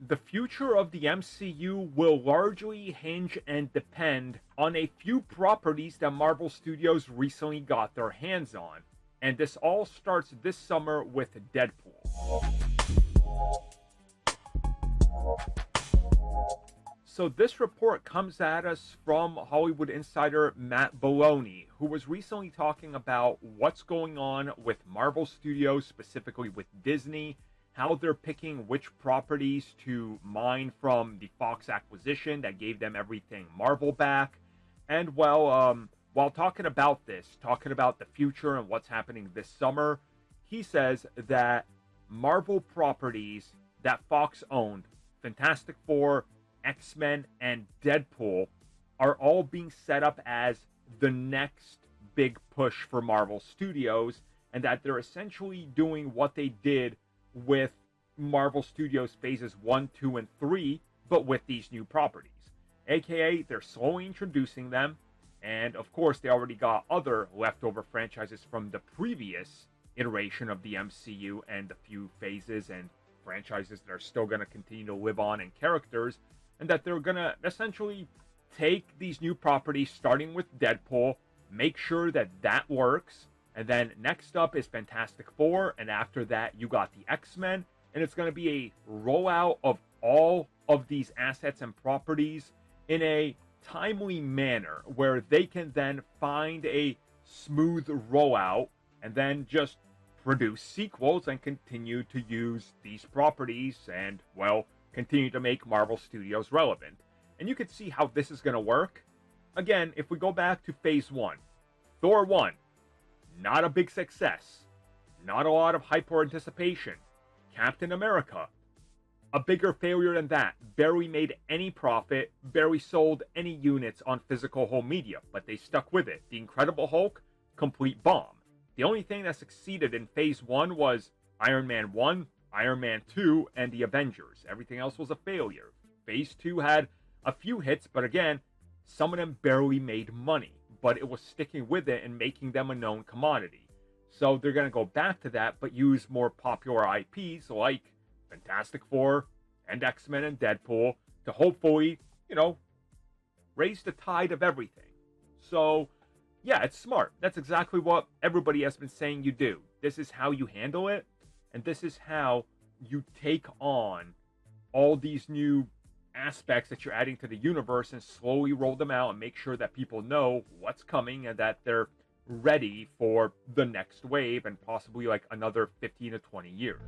The future of the MCU will largely hinge and depend on a few properties that Marvel Studios recently got their hands on. And this all starts this summer with Deadpool. So this report comes at us from Hollywood insider Matt Belloni, who was recently talking about what's going on with Marvel Studios, specifically with Disney, how they're picking which properties to mine from the Fox acquisition that gave them everything Marvel back. And while talking about this, talking about the future and what's happening this summer, he says that Marvel properties that Fox owned, Fantastic Four, X-Men, and Deadpool, are all being set up as the next big push for Marvel Studios, and that they're essentially doing what they did with Marvel Studios phases 1, 2, and 3, but with these new properties. AKA, they're slowly introducing them, and of course, they already got other leftover franchises from the previous iteration of the MCU and a few phases and franchises that are still going to continue to live on, and characters, and that they're going to essentially take these new properties, starting with Deadpool, make sure that that works, and then next up is Fantastic Four, and after that you got the X-Men, and it's going to be a rollout of all of these assets and properties in a timely manner where they can then find a smooth rollout and then just produce sequels and continue to use these properties and, well, continue to make Marvel Studios relevant. And you can see how this is going to work. Again, if we go back to Phase 1, Thor 1, not a big success. Not a lot of hype or anticipation. Captain America, a bigger failure than that. Barely made any profit, barely sold any units on physical home media, but they stuck with it. The Incredible Hulk, complete bomb. The only thing that succeeded in Phase 1 was Iron Man 1, Iron Man 2, and the Avengers. Everything else was a failure. Phase 2 had a few hits, but again, some of them barely made money. But it was sticking with it and making them a known commodity. So they're going to go back to that, but use more popular IPs like Fantastic Four and X-Men and Deadpool to hopefully, raise the tide of everything. So, yeah, it's smart. That's exactly what everybody has been saying you do. This is how you handle it, and this is how you take on all these new aspects that you're adding to the universe and slowly roll them out and make sure that people know what's coming and that they're ready for the next wave and possibly like another 15 to 20 years.